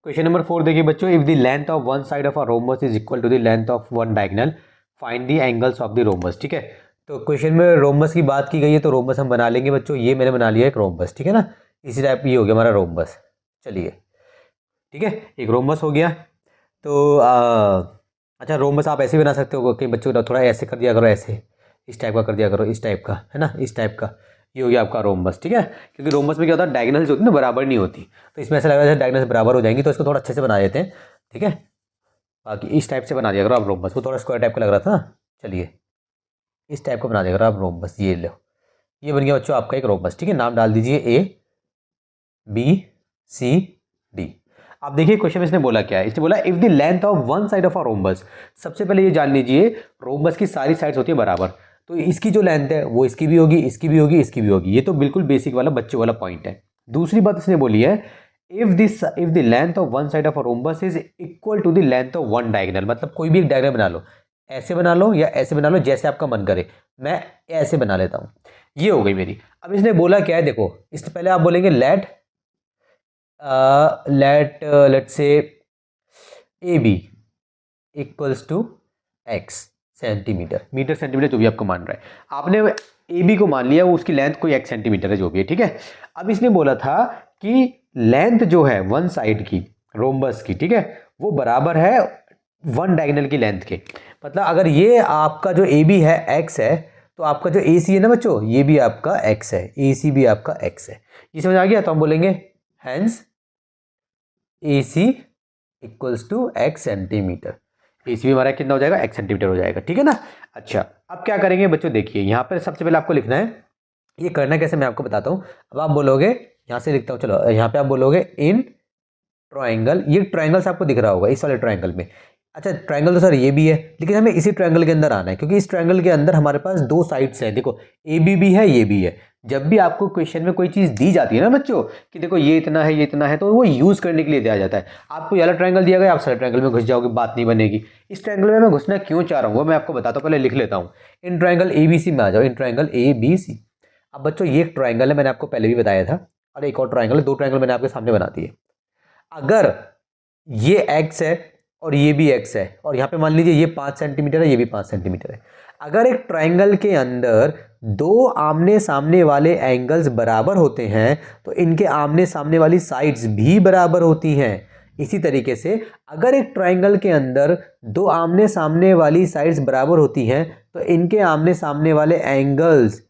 Question number 4 देखिए बच्चों, if the length of one side of a rhombus is equal to the length of one diagonal find the angles of the rhombus. ठीक है, तो question में rhombus की बात की गई है, तो रोम्बस हम बना लेंगे बच्चों। ये मैंने बना लिया एक रोम्बस, ठीक है ना, इसी टाइप ये हो गया हमारा रोम्बस। चलिए ठीक है, एक रोम्बस हो गया। तो अच्छा, रोम्बस आप ऐसे बना सकते हो कि बच्चों थोड़ा ऐसे कर दिया करो, ऐसे इस टाइप का कर दिया करो, इस टाइप का, है ना, इस टाइप का। ये हो गया आपका रोम्बस। ठीक है, क्योंकि रोम्बस में क्या होता है, डायगोनल्स होती है ना, बराबर नहीं होती, तो इसमें ऐसा लग रहा है डायगोनल्स बराबर हो जाएंगी, तो इसको थोड़ा अच्छे से बना देते हैं। ठीक है, बाकी इस टाइप से बना दिया करो आप रोम्बस, वो थोड़ा स्क्वायर टाइप का लग रहा था ना। चलिए इस टाइप का बना दिया करो आप रोम्बस। ये लो, ये बन गया बच्चों आपका एक रोम्बस। ठीक है, नाम डाल दीजिए ए बी सी डी। आप देखिए क्वेश्चन में इसने बोला क्या है, इसने बोला if the length of one side of a rhombus. सबसे पहले ये जान लीजिए, रोम्बस की सारी साइड्स होती है बराबर, तो इसकी जो लेंथ है वो इसकी भी होगी, इसकी भी होगी, इसकी भी होगी। ये तो बिल्कुल बेसिक वाला बच्चों वाला पॉइंट है। दूसरी बात इसने बोली है, if the length of one side of a rhombus is equal to the length of one diagonal. मतलब कोई भी एक डायगोनल बना लो, ऐसे बना लो या ऐसे बना लो, जैसे आपका मन करे। मैं ऐसे बना लेता हूँ, ये हो गई मेरी। अब इसने बोला क्या है, देखो इससे पहले आप बोलेंगे let say A B equals to x centimetre, metre centimetre जो भी आपको मान रहा है। आपने ए बी को मान लिया, वो उसकी लेंथ कोई एक्स सेंटीमीटर है जो भी है। ठीक है, अब इसने बोला था कि लेंथ जो है वन साइड की रोम्बस की, ठीक है, वो बराबर है वन डायगोनल की लेंथ के। मतलब अगर ये आपका जो ए बी है एक्स है, तो आपका जो ए सी है ना बच्चों, ये भी आपका एक्स है, ए सी भी आपका एक्स है। ये समझ आ गया, तो हम बोलेंगे hence A C equals to x centimetre. A C भी हमारा कितना हो जाएगा, एक्स सेंटीमीटर हो जाएगा। ठीक है ना। अच्छा, अब क्या करेंगे बच्चों, देखिए यहाँ पर सबसे पहले आपको लिखना है, ये करना कैसे मैं आपको बताता हूँ। अब आप बोलोगे, यहाँ से लिखता हूँ, चलो यहाँ पे आप बोलोगे इन ट्रायंगल, ये ट्रायंगल्स आपको दिख रहा होगा इस वाले ट्रायंगल में। अच्छा, ट्रायंगल तो सर ये भी है, लेकिन हमें इसी ट्रायंगल के अंदर आना है, क्योंकि इस ट्रायंगल के अंदर हमारे पास दो साइड्स हैं। देखो ए बी भी है, ये भी है। जब भी आपको क्वेश्चन में कोई चीज़ दी जाती है ना बच्चों, कि देखो ये इतना है, ये इतना है, तो वो यूज़ करने के लिए दिया जाता है। आपको ये वाला ट्रायंगल दिया गया, आप सारे ट्रायंगल में घुस जाओगे, बात नहीं बनेगी। इस ट्रायंगल में मैं घुसना क्यों चाह रहा हूँ वो मैं आपको बताता हूँ, पहले लिख लेता हूँ। In triangle A B C में आ जाओ, in triangle A B C. अब बच्चों ये एक ट्रायंगल है, मैंने आपको पहले भी बताया था, और एक और ट्रायंगल है, दो ट्रायंगल मैंने आपके सामने बना दिए। अगर ये x है और ये भी x है, और यहाँ पे मान लीजिए ये 5 सेंटीमीटर है, ये भी 5 सेंटीमीटर है। अगर एक ट्रायंगल के अंदर दो आमने सामने वाले एंगल्स बराबर होते हैं, तो इनके आमने सामने वाली साइड्स भी बराबर होती हैं। इसी तरीके से अगर एक ट्रायंगल के अंदर दो आमने सामने वाली साइड्स बराबर होती हैं, तो इनके आमने सामने वाले एंगल्स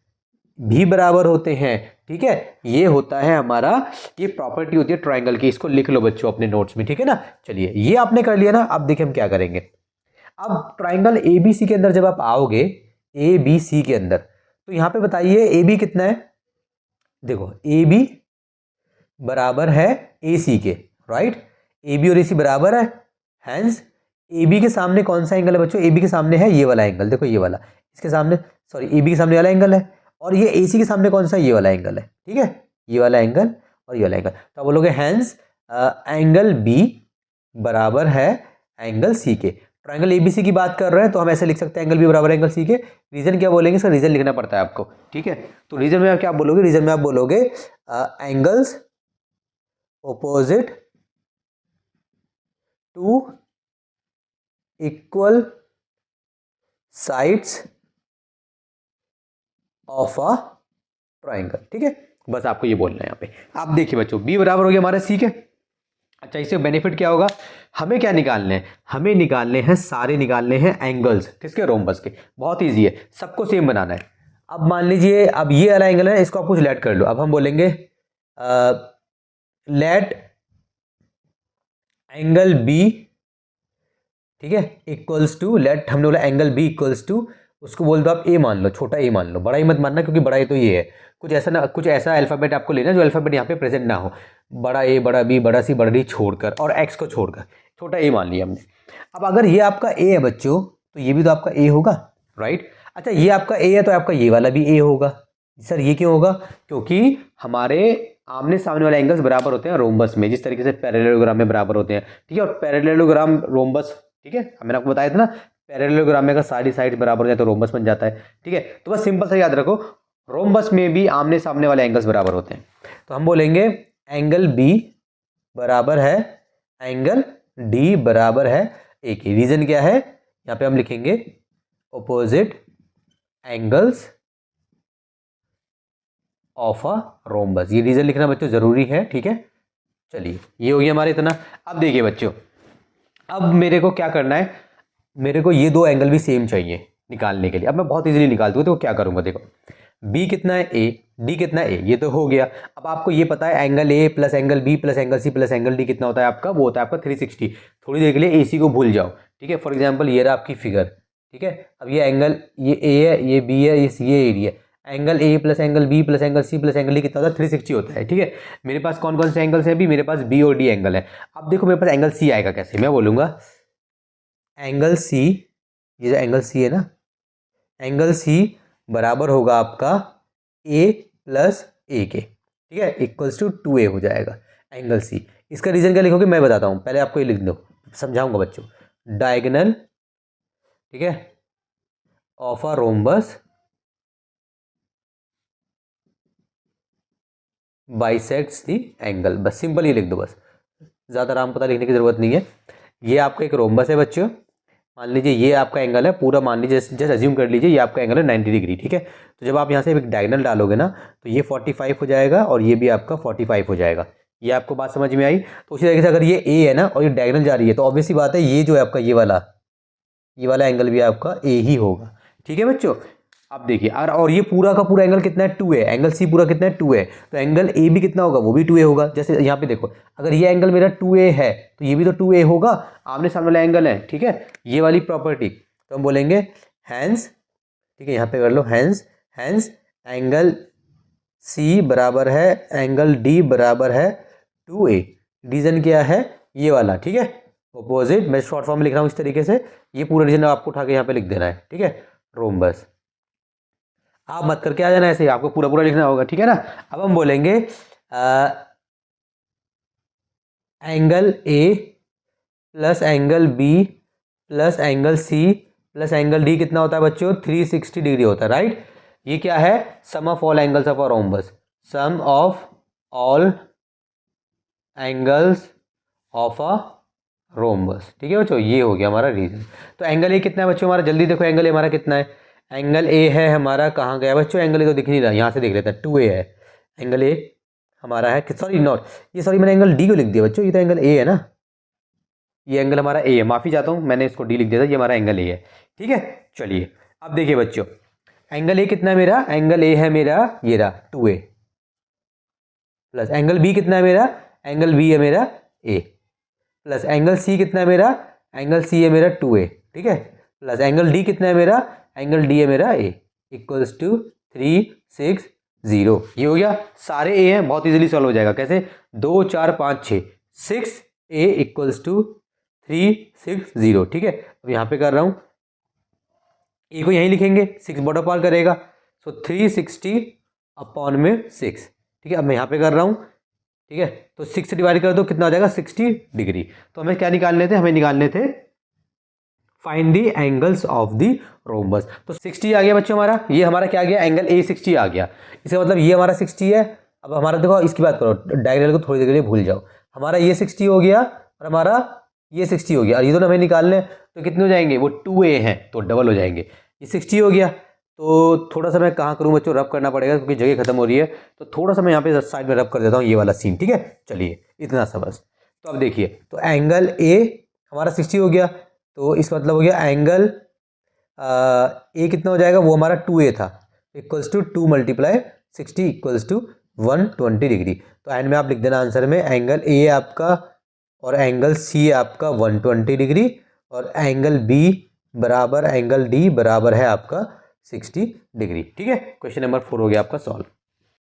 भी बराबर होते हैं। ठीक है, ये होता है हमारा, ये प्रॉपर्टी होती है ट्रायंगल की। इसको लिख लो बच्चों अपने नोट्स में, ठीक है ना। चलिए ये आपने कर लिया ना, अब देखिए हम क्या करेंगे। अब ट्रायंगल ए बी सी के अंदर जब आप आओगे, ए बी सी के अंदर, तो यहां पे बताइए ए बी कितना है। देखो ए बी बराबर है ए सी के, राइट। ए बी और ए सी बराबर है, हैंस ए बी के सामने कौन सा एंगल है बच्चों, ए बी के सामने है ये वाला एंगल, देखो ये वाला, इसके सामने, सॉरी ए बी के सामने वाला एंगल है। और ये ए सी के सामने कौन सा, ये वाला एंगल है। ठीक है, ये वाला एंगल और ये वाला एंगल, तो आप बोलोगे हैंस एंगल बी बराबर है एंगल सी के। ट्रायंगल एबीसी की बात कर रहे हैं, तो हम ऐसे लिख सकते हैं एंगल बी बराबर एंगल सी के। रीजन क्या बोलेंगे सर, रीजन लिखना पड़ता है आपको। ठीक है, तो रीजन में आप क्या बोलोगे, रीजन में आप बोलोगे angles opposite to equal sides of a triangle। ठीक है, बस आपको ये बोलना है यहाँ पे। आप देखिए बच्चों, b बराबर हो गया हमारा c के। अच्छा, इससे बेनिफिट क्या होगा, हमें क्या निकालने हैं, हमें निकालने हैं, सारे निकालने हैं एंगल्स किसके, रोम्बस के। बहुत ईजी है, सबको सेम बनाना है। अब मान लीजिए, अब ये वाला एंगल है, इसको आप कुछ लेट कर लो। अब हम बोलेंगे लेट एंगल बी, ठीक है, इक्वल्स टू, लेट हमने बोला एंगल बी इक्वल्स टू, उसको बोल दो आप ए मान लो, छोटा ए मान लो, बड़ा ही मत मानना, क्योंकि बड़ा ए तो ये है। कुछ ऐसा ना, कुछ ऐसा अल्फाबेट आपको लेना जो अल्फाबेट यहाँ पे प्रेजेंट ना हो, बड़ा ए, बड़ा बी, बड़ा सी, बड़ा डी छोड़कर, और एक्स को छोड़कर छोटा ए मान लिया हमने। अब अगर ये आपका ए है बच्चों, तो ये भी तो आपका ए होगा, राइट। अच्छा, ये आपका ए है, तो आपका ये वाला भी ए होगा। सर ये क्यों होगा, क्योंकि हमारे आमने सामने वाले एंगल्स बराबर होते हैं रोम्बस में, जिस तरीके से पैरेललोग्राम में बराबर होते हैं। ठीक है, और पैरेललोग्राम रोम्बस, ठीक है, मैंने आपको बताया था ना, पैरेललोग्राम में अगर सारी साइड बराबर हो जाए तो रोम्बस बन जाता है। ठीक है, तो बस सिंपल सा याद रखो, रोम्बस में भी आमने सामने वाले एंगल्स बराबर होते हैं। तो हम बोलेंगे एंगल बी बराबर है एंगल डी बराबर है ए के। रीजन क्या है, यहाँ पे हम लिखेंगे opposite angles of a rhombus. ये रीजन लिखना बच्चों जरूरी है, ठीक है। चलिए ये हो गया हमारे इतना। अब देखिए बच्चों, अब मेरे को क्या करना है, मेरे को ये दो एंगल भी सेम चाहिए निकालने के लिए। अब मैं बहुत इजीली निकाल दूँ, तो क्या करूँगा, देखो बी कितना है ए, डी कितना है ए, ये तो हो गया। अब आपको ये पता है angle A plus angle B plus angle C plus angle D कितना होता है आपका, वो होता है आपका 360। थोड़ी देर के लिए ए सी को भूल जाओ, ठीक है। फॉर एग्जाम्पल ये रहा आपकी फिगर, ठीक है। अब ये एंगल, ये ए है, ये बी है, ये सी है, area. Angle A plus angle B plus angle C plus angle D कितना होता है, 360 होता है, ठीक है। मेरे पास कौन कौन से एंगल्स हैं अभी, मेरे पास बी और डी एंगल है। अब देखो मेरे पास एंगल सी आएगा कैसे, मैं बोलूँगा एंगल सी, ये जो एंगल सी है ना, एंगल सी बराबर होगा आपका ए प्लस ए के, ठीक है, इक्वल्स टू 2a हो जाएगा एंगल सी। इसका रीजन क्या लिखोगे मैं बताता हूँ, पहले आपको ये लिख दो, समझाऊंगा बच्चों। डायगोनल, ठीक है, of a rhombus bisects the angle. बस सिंपल ये लिख दो, बस ज़्यादा राम पता लिखने की ज़रूरत नहीं है। ये आपका एक रोम्बस है बच्चों, मान लीजिए ये आपका एंगल है पूरा, मान लीजिए जस्ट अज्यूम कर लीजिए ये आपका एंगल है 90 डिग्री, ठीक है। तो जब आप यहाँ से एक डायगोनल डालोगे ना, तो ये 45 हो जाएगा और ये भी आपका 45 हो जाएगा। ये आपको बात समझ में आई। तो उसी तरीके से अगर ये ए है ना और ये डायगोनल जा रही है, तो ऑब्वियसली बात है ये जो है आपका ये वाला एंगल भी आपका ए ही होगा, ठीक है बच्चों। अब देखिए, और ये पूरा का पूरा एंगल कितना है, 2a। एंगल सी पूरा कितना है, 2a। तो एंगल ए भी कितना होगा, वो भी 2a होगा। जैसे यहाँ पे देखो, अगर ये एंगल मेरा 2a है तो ये भी तो 2a होगा, आमने सामने वाला एंगल है, ठीक है। ये वाली प्रॉपर्टी तो हम बोलेंगे हैंस, ठीक है, यहाँ पे कर लो हैंस एंगल सी बराबर है एंगल डी बराबर है 2a। रीजन क्या है, ये वाला, ठीक है, ऑपोजिट। मैं शॉर्ट फॉर्म में लिख रहा हूँ इस तरीके से, ये पूरा रीजन आपको उठा के यहाँ पे लिख देना है, ठीक है, रोम्बस। आप मत करके आ जाना ऐसे, आपको पूरा पूरा लिखना होगा, ठीक है ना। अब हम बोलेंगे angle A plus angle B plus angle C plus angle D कितना होता है बच्चों, 360 डिग्री होता है, राइट। ये क्या है, sum of all angles of a rhombus, sum of all angles of a rhombus, ठीक है बच्चों। ये हो गया हमारा रीजन। तो एंगल ए कितना है बच्चों हमारा, जल्दी देखो एंगल ए हमारा कितना है। एंगल ए है हमारा, कहाँ गया बच्चों एंगल ए, तो दिख नहीं रहा, यहाँ से देख लेते हैं, 2a है एंगल ए हमारा है, सॉरी नॉट, ये सॉरी मैंने एंगल डी को लिख दिया बच्चों, ये तो एंगल ए है ना, ये एंगल हमारा ए है, माफ़ी चाहता हूँ मैंने इसको डी लिख दिया था, ये हमारा एंगल ए है, ठीक है। चलिए अब देखिए बच्चों, एंगल ए कितना है मेरा, एंगल ए है मेरा ये रहा 2a, प्लस एंगल बी कितना है मेरा, एंगल बी है मेरा ए, प्लस एंगल सी कितना है मेरा, एंगल सी है मेरा 2a, ठीक है, प्लस एंगल डी कितना है मेरा, एंगल डी है मेरा ए, इक्वल्स टू 360। ये हो गया, सारे ए हैं, बहुत इजीली सॉल्व हो जाएगा। कैसे, 2 4 5 6, 6a इक्वल्स टू 360, ठीक है। अब यहाँ पे कर रहा हूँ, ए को यहीं लिखेंगे, 6 बॉर्डर पार करेगा, सो 360 अपॉन में 6, ठीक है। अब मैं यहाँ पे कर रहा हूँ, ठीक है, तो 6 से डिवाइड कर दो, कितना हो जाएगा 60 डिग्री। तो हमें क्या निकालने थे, हमें निकालने थे find the angles of the rhombus. तो 60 आ गया बच्चों हमारा, ये हमारा क्या आ गया, एंगल ए 60 आ गया। इसका मतलब ये हमारा 60 है। अब हमारा देखो इसकी बात करो, डायगोनल को थोड़ी देर के लिए भूल जाओ, हमारा ये 60 हो गया और हमारा ये 60 हो गया, और ये दोनों हमें निकालने, तो कितने हो जाएंगे, वो 2a हैं तो डबल हो जाएंगे। ये 60 हो गया, तो थोड़ा सा मैं कहाँ करूँ बच्चों, रब करना पड़ेगा क्योंकि जगह खत्म हो रही है, तो थोड़ा सा मैं यहाँ पे साइड में रब कर देता हूँ ये वाला सीन, ठीक है। चलिए इतना सा बस। तो अब देखिए, तो एंगल ए हमारा 60 हो गया, तो इसका मतलब हो गया एंगल ए कितना हो जाएगा, वो हमारा 2a था, equals to 2 multiply 60 equals to 120 degree. तो एंड में आप लिख देना आंसर में, एंगल ए आपका और एंगल सी आपका 120 डिग्री और एंगल बी बराबर एंगल डी बराबर है आपका 60 डिग्री, ठीक है। क्वेश्चन नंबर 4 हो गया आपका सॉल्व।